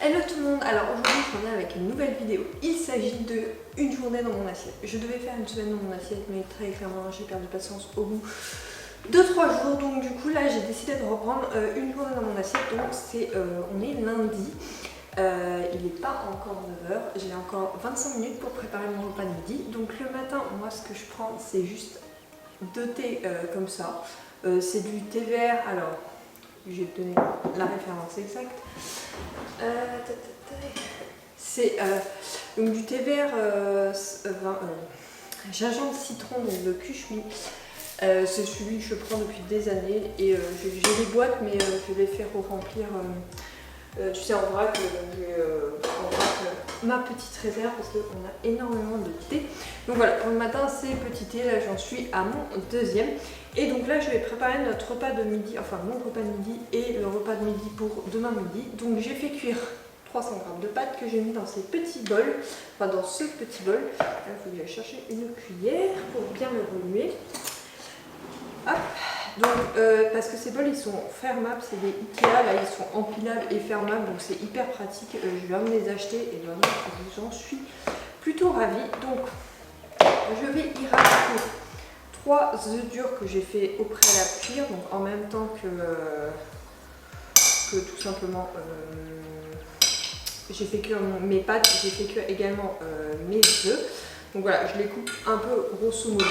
Hello tout le monde, alors aujourd'hui je reviens avec une nouvelle vidéo. Il s'agit de une journée dans mon assiette. Je devais faire une semaine dans mon assiette mais très clairement j'ai perdu patience au bout de 3 jours. Donc du coup là j'ai décidé de reprendre une journée dans mon assiette. Donc on est lundi, il n'est pas encore 9 h, j'ai encore 25 minutes pour préparer mon repas de midi. Donc le matin moi ce que je prends c'est juste 2 thés comme ça. C'est du thé vert, alors je vais te donner la référence exacte. C'est donc du thé vert gingembre citron, donc de Kushmi. C'est celui que je prends depuis des années et j'ai les boîtes mais je vais les faire remplir tu sais en vrac, ma petite réserve parce qu'on a énormément de thé. Donc voilà, pour le matin c'est petit thé, là j'en suis à mon deuxième. Et donc là je vais préparer notre repas de midi, enfin mon repas de midi et le repas de midi pour demain midi. Donc j'ai fait cuire 300 g de pâtes que j'ai mis dans ces petits bols, enfin dans ce petit bol. Là il faut que j'aille chercher une cuillère pour bien le remuer. Hop. Donc parce que ces bols ils sont fermables, c'est des Ikea, là ils sont empilables et fermables, donc c'est hyper pratique. Je viens de les acheter et vraiment j'en suis plutôt ravie. Donc je vais y rajouter 3 œufs durs que j'ai fait au préalable cuire, donc en même temps que tout simplement j'ai fait cuire mes pâtes, j'ai fait cuire également mes œufs. Donc voilà, je les coupe un peu grosso modo,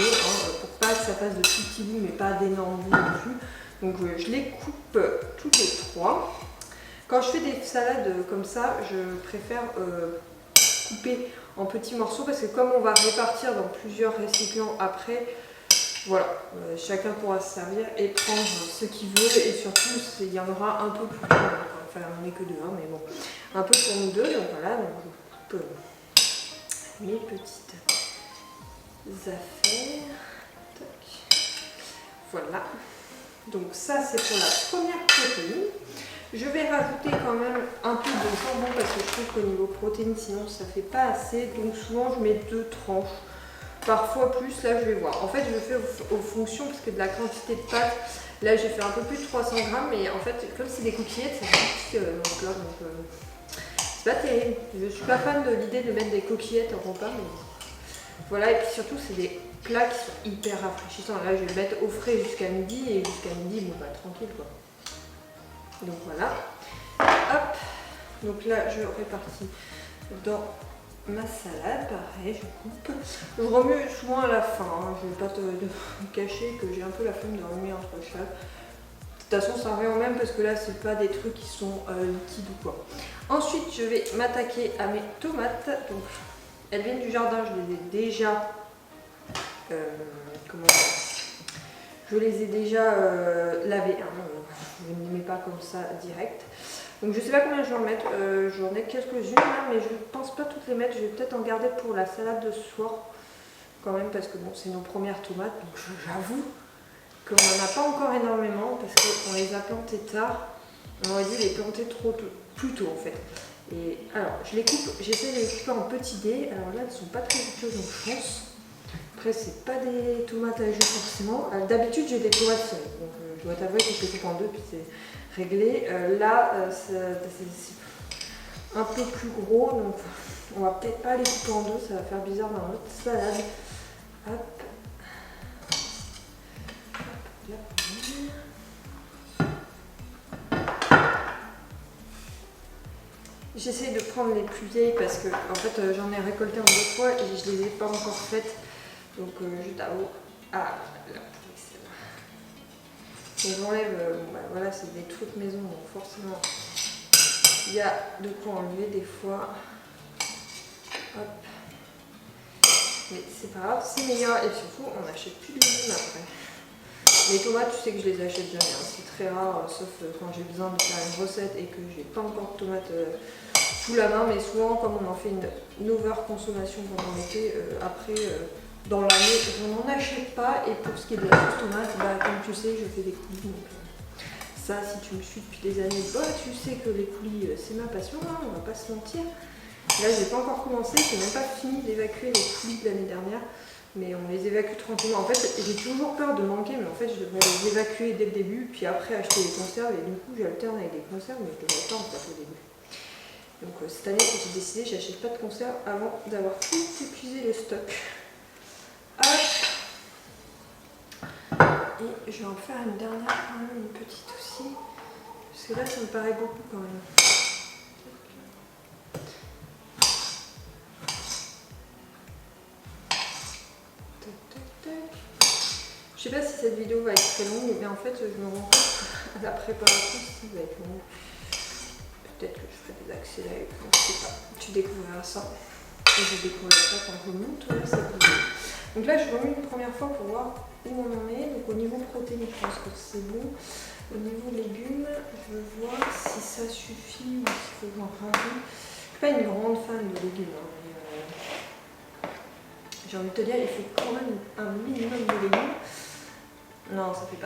pour pas que ça fasse de tout petits bouts, mais pas d'énormes bouts non plus. Donc je les coupe toutes les 3. Quand je fais des salades comme ça, je préfère couper en petits morceaux parce que comme on va répartir dans plusieurs récipients après, voilà, chacun pourra se servir et prendre ce qu'il veut et surtout il y en aura un peu pour tout le monde. Enfin on n'est que deux, mais bon, un peu pour nous deux. Donc voilà, donc je coupe mes petites affaires. Tac. Voilà. Donc ça c'est pour la première protéine. Je vais rajouter quand même un peu de jambon parce que je trouve qu'au niveau protéines sinon ça fait pas assez. Donc souvent je mets 2 tranches. Parfois plus, là je vais voir. En fait je fais aux fonctions parce que de la quantité de pâtes, là j'ai fait un peu plus de 300 g, mais en fait comme c'est des coquillettes, ça pique c'est pas terrible. Je suis pas fan de l'idée de mettre des coquillettes en repas, mais voilà. Et puis surtout c'est des plats qui sont hyper rafraîchissants. Là je vais le mettre au frais jusqu'à midi et jusqu'à midi bon bah tranquille quoi. Donc voilà. Hop. Donc là je répartis dans ma salade, pareil, je coupe. Je remue souvent à la fin, je ne vais pas te cacher que j'ai un peu la flemme de remuer entre chaque. De toute façon ça revient au même parce que là c'est pas des trucs qui sont liquides ou quoi. Ensuite je vais m'attaquer à mes tomates. Donc elles viennent du jardin, je les ai déjà je les ai déjà lavées, je ne les mets pas comme ça direct. Donc je sais pas combien je vais en mettre, j'en ai quelques-unes là, mais je pense pas toutes les mettre, je vais peut-être en garder pour la salade de ce soir quand même parce que bon c'est nos premières tomates, donc j'avoue qu'on n'en a pas encore énormément parce qu'on les a plantées tard, on aurait dû les planter plus tôt en fait. Et alors je les coupe, j'essaie de les couper en petits dés, alors là elles sont pas très coûteuses donc je pense. Après c'est pas des tomates à jus forcément, d'habitude j'ai des tomates seules, donc je dois t'avouer que je les coupe en 2 puis c'est réglé. Là c'est un peu plus gros donc on va peut-être pas les couper en 2, ça va faire bizarre dans notre salade. Hop. J'essaye de prendre les plus vieilles parce que en fait j'en ai récolté en 2 fois et je les ai pas encore faites, donc je t'avoue. Ah là, donc j'enlève, voilà c'est des trucs maison donc forcément il y a de quoi enlever des fois. Hop. Mais c'est pas grave, c'est meilleur et surtout on n'achète plus de légumes après. Les tomates tu sais que je les achète jamais, c'est très rare sauf quand j'ai besoin de faire une recette et que j'ai pas encore de tomates sous la main, mais souvent comme on en fait une over-consommation pendant l'été, après dans l'année je n'en achète pas. Et pour ce qui est de la sauce tomate, comme tu sais je fais des coulis, donc ça si tu me suis depuis des années, tu sais que les coulis c'est ma passion, on va pas se mentir. Là j'ai pas encore commencé, j'ai même pas fini d'évacuer les coulis de l'année dernière, mais on les évacue tranquillement. En fait j'ai toujours peur de manquer, mais en fait je devrais les évacuer dès le début puis après acheter les conserves, et du coup j'alterne avec des conserves mais je devrais pas en faire au début. Donc cette année, j'ai décidé, j'achète pas de conserve avant d'avoir tout épuisé le stock. Hop. Et je vais en faire une dernière, quand même, une petite aussi. Parce que là, ça me paraît beaucoup quand même. Je sais pas si cette vidéo va être très longue, mais en fait, je me rends compte à la préparation, ça va être long. Peut-être que je ferai des accélérés, je sais pas. Tu découvriras ça. Et je découvrirai ça quand je monte cette vidéo. Donc là, je suis revenue une première fois pour voir où on en est. Donc au niveau protéines, je pense que c'est bon. Au niveau légumes, je veux voir si ça suffit ou s'il faut que j'en rajoute. Je suis pas une grande fan de légumes, hein, mais j'ai envie de te dire, il faut quand même un minimum de légumes. Non, ça fait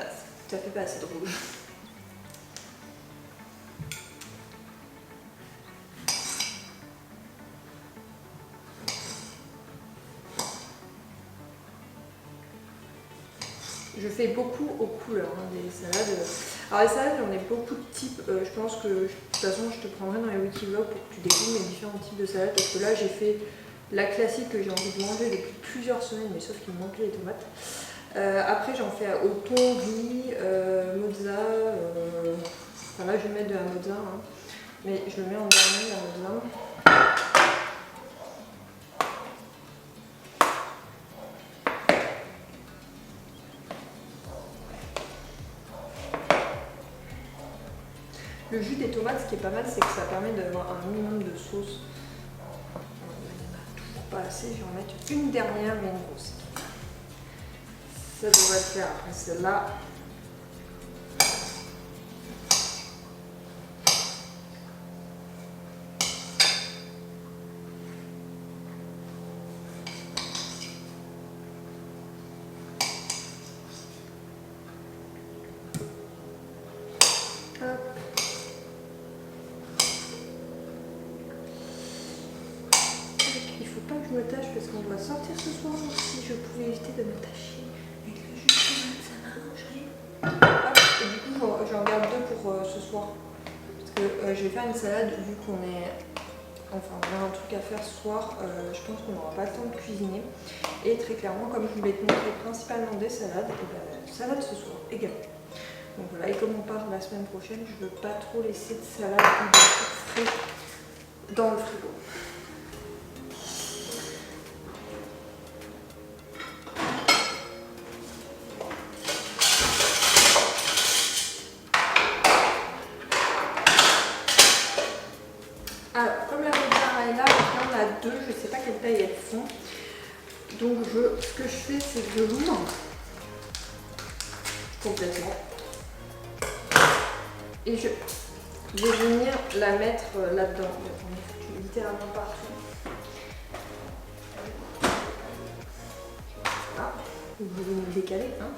pas assez drôle. Je fais beaucoup aux couleurs, hein, des salades. Alors les salades, j'en ai beaucoup de types. Je pense que de toute façon, je te prendrai dans les Wikivlogs pour que tu découvres mes différents types de salades. Parce que là, j'ai fait la classique que j'ai envie de manger depuis plusieurs semaines, mais sauf qu'il me manquait les tomates. Après, j'en fais au thon, riz, mozza. Enfin là, je vais mettre de la mozza, hein, mais je le mets en dernier, la mozza. Le jus des tomates, ce qui est pas mal, c'est que ça permet d'avoir un minimum de sauce. Il n'y en a toujours pas assez, je vais en mettre une dernière, mais une grosse. Ça devrait le faire après celle-là. Hop. Il faut pas que je me tâche parce qu'on doit sortir ce soir. Si je pouvais éviter de me tâcher avec le jus de tomate, ça m'arrangerait. Hop. Et du coup, j'en garde deux pour ce soir. Parce que je vais faire une salade vu qu'on est... Enfin, on a un truc à faire ce soir. Je pense qu'on n'aura pas le temps de cuisiner. Et très clairement, comme je voulais te montrer principalement des salades, et ben, salade ce soir également. Donc voilà, et comme on part la semaine prochaine, je veux pas trop laisser de salade ou de trucs frais dans le frigo. Alors, comme la mozzarella est là, il y en a deux, je sais pas quelle taille elles font. Donc ce que je fais, c'est que je l'ouvre complètement. Et je vais venir la mettre là-dedans. On est foutu littéralement partout. Ah, vous voulez me décaler, hein.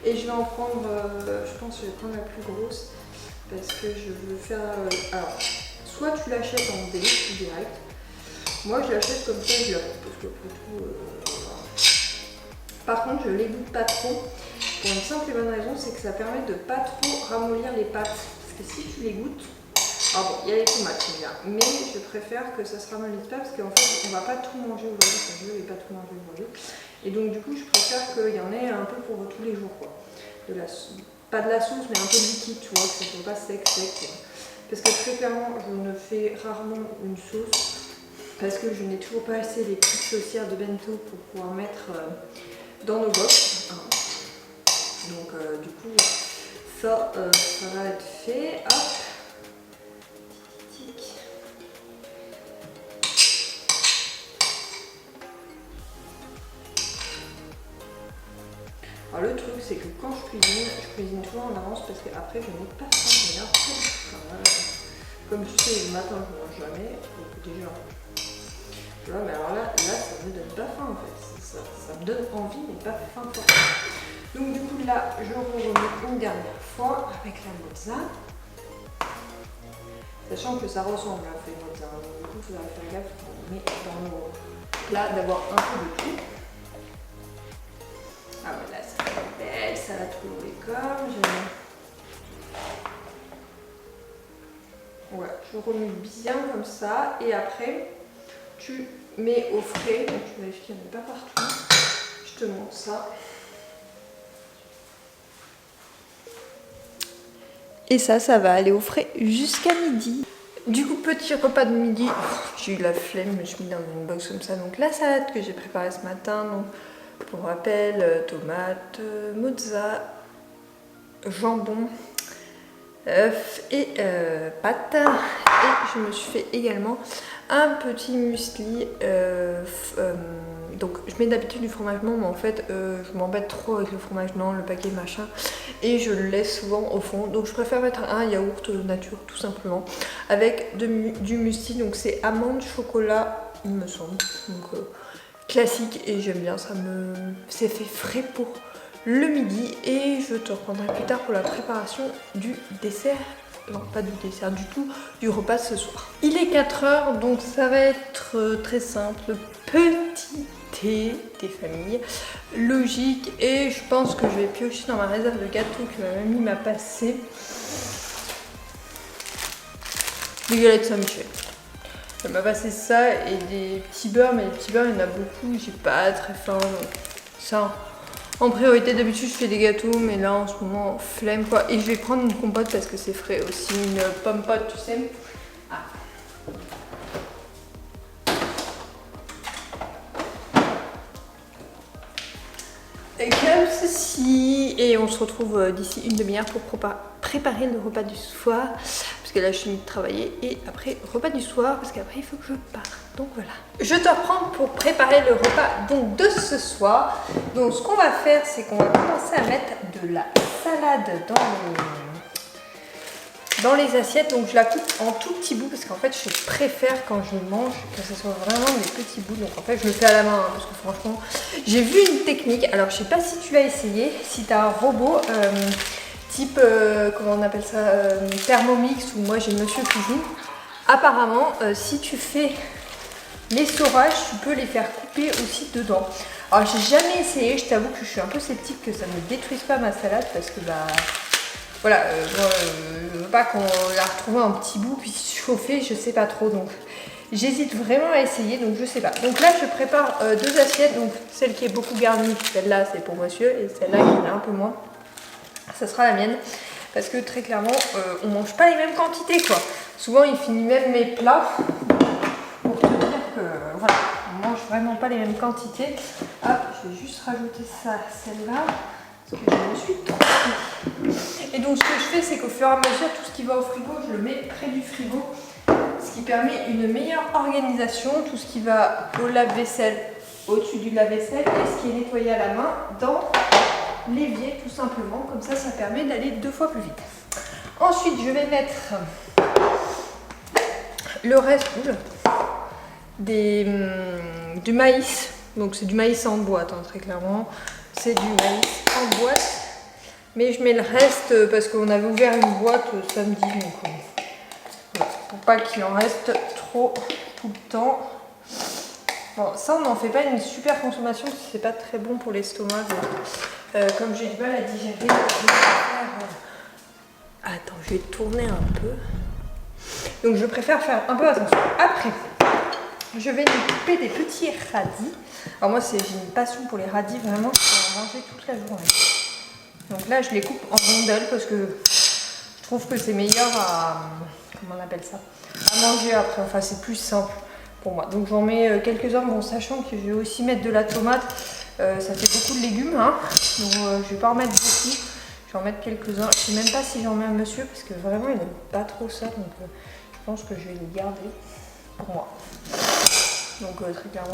Et je vais en prendre, je pense que je vais prendre la plus grosse parce que je veux faire... alors, soit tu l'achètes en délai direct. Moi, je l'achète comme ça, je la coupe parce que après tout... voilà. Par contre, je l'égoutte pas trop. Pour une simple et bonne raison, c'est que ça permet de pas trop ramollir les pâtes. Parce que si tu les goûtes, alors bon, il y a les tomates, mais je préfère que ça se ramollisse pas parce qu'en fait, on va pas tout manger aujourd'hui. Enfin, je vais pas tout manger aujourd'hui. Et donc, du coup, je préfère qu'il y en ait un peu pour tous les jours, quoi. Pas de la sauce, mais un peu de liquide, tu vois, que ça soit pas sec. Parce que très clairement, je ne fais rarement une sauce parce que je n'ai toujours pas assez les petites saucières de bento pour pouvoir mettre dans nos box. Donc du coup, ça va être fait. Hop. Tic. Alors le truc, c'est que quand je cuisine toujours en avance parce qu'après je n'ai pas faim. D'ailleurs, comme tu sais, le matin je ne mange jamais. Donc déjà, voilà, mais alors là, ça me donne pas faim en fait. Ça me donne envie, mais pas faim forcément. Donc du coup là, je remets une dernière fois avec la mozza. Sachant que ça ressemble à la mozza. Donc du coup, il faudra faire gaffe quand on met dans nos plats d'avoir un peu de tout. Ah voilà, ça fait une belle salade colorée comme j'aime. Voilà, je remue bien comme ça et après tu mets au frais, donc tu vérifies qu'il n'y en a pas partout. Je te montre ça. Et ça va aller au frais jusqu'à midi. Du coup, petit repas de midi, j'ai eu la flemme, je me suis mis dans une box comme ça. Donc la salade que j'ai préparée ce matin, donc pour rappel, tomates, mozza, jambon, œufs et pâtes. Et je me suis fait également un petit muesli. Donc je mets d'habitude du fromage blanc, mais en fait je m'embête trop avec le fromage blanc, le paquet machin, et je le laisse souvent au fond. Donc je préfère mettre un yaourt nature tout simplement avec du muesli. Donc c'est amande chocolat il me semble, donc classique, et j'aime bien, c'est fait frais pour le midi. Et je te reprendrai plus tard pour la préparation du dessert. Non, pas du dessert du tout, du repas ce soir. Il est 4 h, donc ça va être très simple. Petit thé des familles, logique. Et je pense que je vais piocher dans ma réserve de gâteaux que ma mamie m'a passé. Des galettes Saint-Michel. Elle m'a passé ça et des petits beurres, mais les petits beurres, il y en a beaucoup. J'ai pas très faim, donc ça. En priorité, d'habitude je fais des gâteaux, mais là en ce moment, flemme quoi. Et je vais prendre une compote parce que c'est frais aussi, une pomme pote, tu sais. Ah. Et comme ceci. Et on se retrouve d'ici une demi-heure pour préparer le repas du soir. Parce que là je suis venue travailler et après repas du soir parce qu'après il faut que je parte. Donc voilà. Je te reprends pour préparer le repas donc de ce soir. Donc ce qu'on va faire, c'est qu'on va commencer à mettre de la salade dans les assiettes. Donc je la coupe en tout petits bouts parce qu'en fait je préfère quand je mange que ce soit vraiment des petits bouts. Donc en fait je le fais à la main hein, parce que franchement j'ai vu une technique. Alors je sais pas si tu l'as essayé, si tu as un robot type, comment on appelle ça, Thermomix, ou moi j'ai Monsieur Cuisine. Apparemment, si tu fais les saurages, tu peux les faire couper aussi dedans. Alors j'ai jamais essayé, je t'avoue que je suis un peu sceptique que ça ne détruise pas ma salade parce que bah voilà, moi, je veux pas qu'on la retrouve en petits bouts puis chauffer, je sais pas trop, donc j'hésite vraiment à essayer, donc je sais pas. Donc là je prépare deux assiettes, donc celle qui est beaucoup garnie, celle-là c'est pour monsieur, et celle-là qui en a un peu moins. Ça sera la mienne parce que très clairement on mange pas les mêmes quantités quoi. Souvent il finit même mes plats pour te dire que voilà, on mange vraiment pas les mêmes quantités. Hop, je vais juste rajouter ça, celle-là parce que je me suis trompée. Et donc ce que je fais, c'est qu'au fur et à mesure tout ce qui va au frigo, je le mets près du frigo, ce qui permet une meilleure organisation. Tout ce qui va au lave-vaisselle au-dessus du lave-vaisselle et ce qui est nettoyé à la main dans l'évier tout simplement, comme ça permet d'aller 2 fois plus vite. Ensuite je vais mettre le reste du maïs, donc c'est du maïs en boîte hein, très clairement, c'est du maïs en boîte, mais je mets le reste parce qu'on avait ouvert une boîte samedi, donc voilà, pour pas qu'il en reste trop tout le temps. Bon, ça on n'en fait pas une super consommation parce que c'est pas très bon pour l'estomac. Comme j'ai du mal à digérer, je vais faire... Attends, je vais tourner un peu. Donc je préfère faire un peu attention. Après, je vais nous couper des petits radis. Alors moi, j'ai une passion pour les radis, vraiment, je peux en manger toute la journée. Donc là, je les coupe en rondelles parce que je trouve que c'est meilleur à... Comment on appelle ça? À manger après, enfin c'est plus simple pour moi. Donc j'en mets quelques-uns, bon, sachant que je vais aussi mettre de la tomate. Ça fait beaucoup de légumes, hein. Donc je vais pas en mettre beaucoup. Je vais en mettre quelques-uns. Je sais même pas si j'en mets un monsieur parce que vraiment il n'aime pas trop ça. Donc je pense que je vais les garder pour moi. Donc très clairement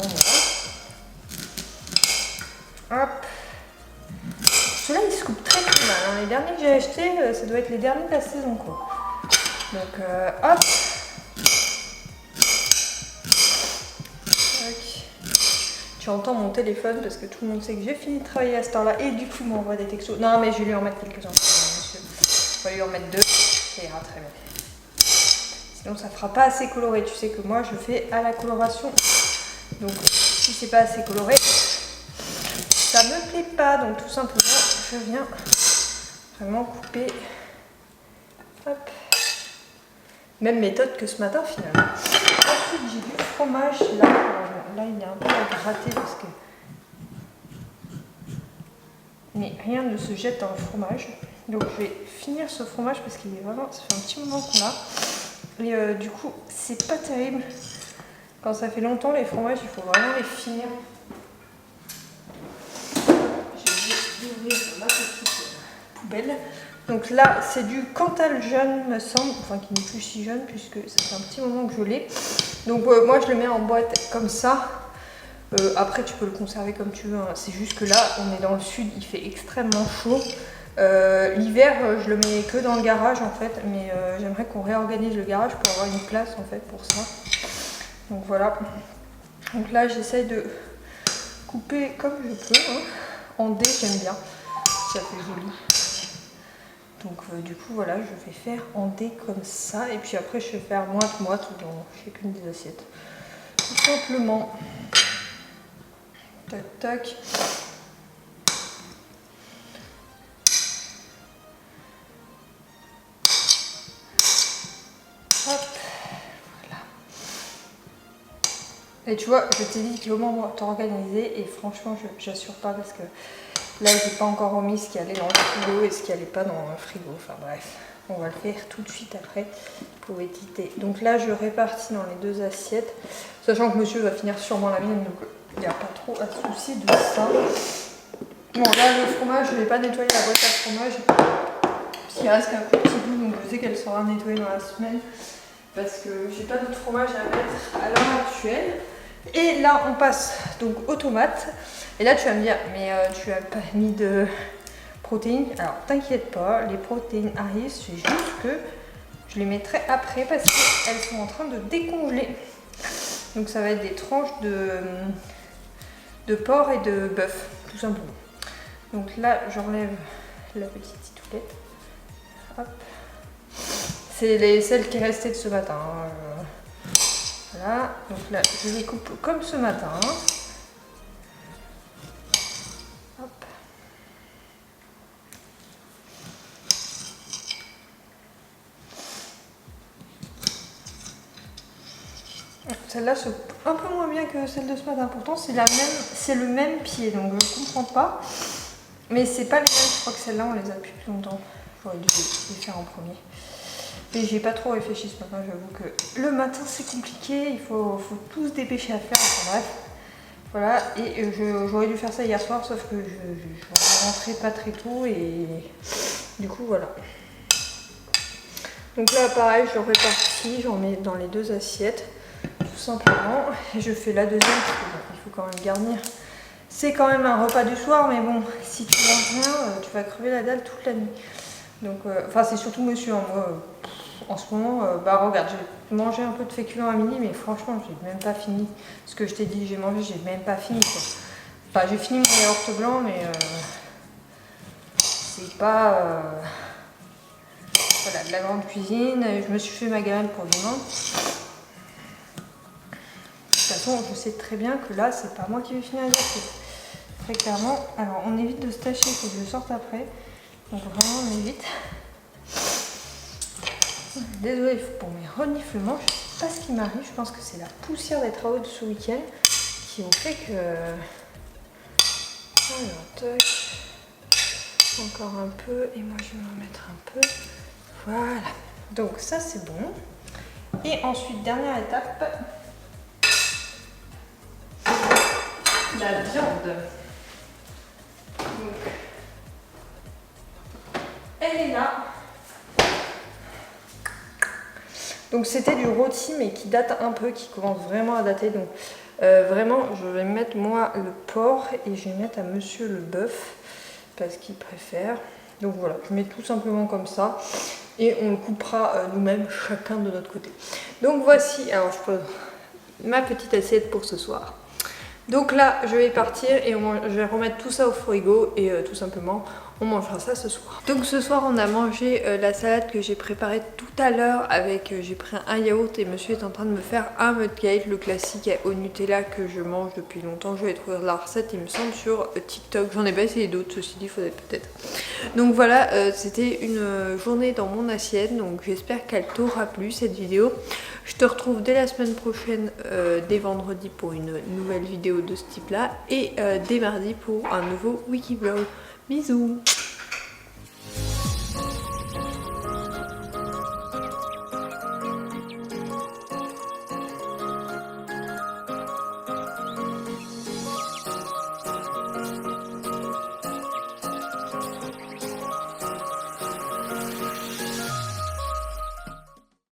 voilà. Hop. Ceux-là ils se coupent très mal. Hein. Les derniers que j'ai achetés, ça doit être les derniers de la saison quoi. Donc hop. Tu entends mon téléphone parce que tout le monde sait que j'ai fini de travailler à cette heure-là et du coup il m'envoie des textos. Non mais je vais lui en mettre quelques-uns. Je vais lui en mettre 2, ça ira très bien. Sinon ça fera pas assez coloré. Tu sais que moi je fais à la coloration. Donc si c'est pas assez coloré, ça me plaît pas. Donc tout simplement je viens vraiment couper. Hop. même méthode que ce matin finalement. Ensuite j'ai du fromage là. Là il est un peu à gratter parce que... Mais rien ne se jette dans le fromage. Donc je vais finir ce fromage parce qu'il est vraiment... Ça fait un petit moment qu'on l'a. Et du coup c'est pas terrible. Quand ça fait longtemps les fromages, il faut vraiment les finir. J'ai oublié d'ouvrir ma petite poubelle. Donc là, c'est du Cantal jaune, me semble, enfin qui n'est plus si jeune puisque ça fait un petit moment que je l'ai. Donc moi, je le mets en boîte comme ça. Après, tu peux le conserver comme tu veux. Hein. C'est juste que là, on est dans le sud, il fait extrêmement chaud. L'hiver, je le mets que dans le garage en fait, mais j'aimerais qu'on réorganise le garage pour avoir une place en fait pour ça. Donc voilà. Donc là, j'essaye de couper comme je peux. Hein. En dés, j'aime bien. Ça fait joli. Donc du coup voilà, je vais faire en dés comme ça et puis après je vais faire moite-moite dans chacune des assiettes. Tout simplement. Tac tac. Hop. Voilà. Et tu vois, je t'ai dit comment t'organiser et franchement j'assure pas parce que là j'ai pas encore remis ce qui allait dans le frigo et ce qui allait pas dans le frigo. Enfin bref, on va le faire tout de suite après pour éviter. Donc là je répartis dans les deux assiettes, sachant que monsieur va finir sûrement la mienne, donc il n'y a pas trop à se soucier de ça. Bon là le fromage, je vais pas nettoyer la boîte à fromage parce qu'il reste qu'un petit bout, donc je sais qu'elle sera nettoyée dans la semaine parce que j'ai pas d'autre fromage à mettre à l'heure actuelle. Et là on passe donc aux tomates. Et là tu vas me dire, mais tu as pas mis de protéines. Alors t'inquiète pas, les protéines arrivent, c'est juste que je les mettrai après parce qu'elles sont en train de décongeler. Donc ça va être des tranches de porc et de bœuf, tout simplement. Donc là j'enlève la petite titoulette. Hop. C'est celle qui est restée de ce matin. Hein. Voilà, donc là je les coupe comme ce matin. Hop. Celle-là se coupe un peu moins bien que celle de ce matin. Pourtant c'est le même pied, donc je ne comprends pas. Mais c'est pas les mêmes, je crois que celle-là on les a depuis plus longtemps. J'aurais dû les faire en premier. Et j'ai pas trop réfléchi ce matin, j'avoue que le matin c'est compliqué, il faut tout se dépêcher à faire, enfin bref. Voilà, et j'aurais dû faire ça hier soir, sauf que je rentrais pas très tôt et du coup voilà. Donc là pareil, je répartis, j'en mets dans les deux assiettes, tout simplement. Et je fais la deuxième, parce que bon, il faut quand même garnir. C'est quand même un repas du soir, mais bon, si tu manges rien, tu vas crever la dalle toute la nuit. Donc, enfin c'est surtout monsieur, hein, moi... En ce moment, bah regarde, j'ai mangé un peu de féculents à midi, mais franchement, j'ai même pas fini. Ce que je t'ai dit, j'ai mangé, j'ai même pas fini quoi. Enfin, j'ai fini mon yaourt blanc, mais c'est pas voilà, de la grande cuisine. Je me suis fait ma gamelle pour demain. De toute façon, je sais très bien que là, c'est pas moi qui vais finir les assiettes. Très clairement. Alors, on évite de se tâcher, il faut que je sorte après. Donc vraiment, on évite. Désolée pour mes reniflements, je ne sais pas ce qui m'arrive, je pense que c'est la poussière des travaux de ce week-end qui ont fait que... Alors, toc. Encore un peu, et moi je vais en mettre un peu. Voilà, donc ça c'est bon. Et ensuite, dernière étape, la viande. Donc, elle est là. Donc c'était du rôti mais qui date un peu, qui commence vraiment à dater. Donc vraiment je vais mettre moi le porc et je vais mettre à monsieur le bœuf parce qu'il préfère. Donc voilà, je mets tout simplement comme ça et on le coupera nous-mêmes chacun de notre côté. Donc voici, alors je pose ma petite assiette pour ce soir. Donc là je vais partir et je vais remettre tout ça au frigo et tout simplement on mangera ça ce soir. Donc ce soir on a mangé la salade que j'ai préparée tout à l'heure avec, j'ai pris un yaourt et monsieur est en train de me faire un mudcake, le classique au Nutella que je mange depuis longtemps. Je vais trouver la recette il me semble sur TikTok, j'en ai pas essayé d'autres, ceci dit il faudrait peut-être. Donc voilà, c'était une journée dans mon assiette, donc j'espère qu'elle t'aura plu cette vidéo. Je te retrouve dès la semaine prochaine, dès vendredi pour une nouvelle vidéo de ce type là, et dès mardi pour un nouveau Wikivlog. Bisous.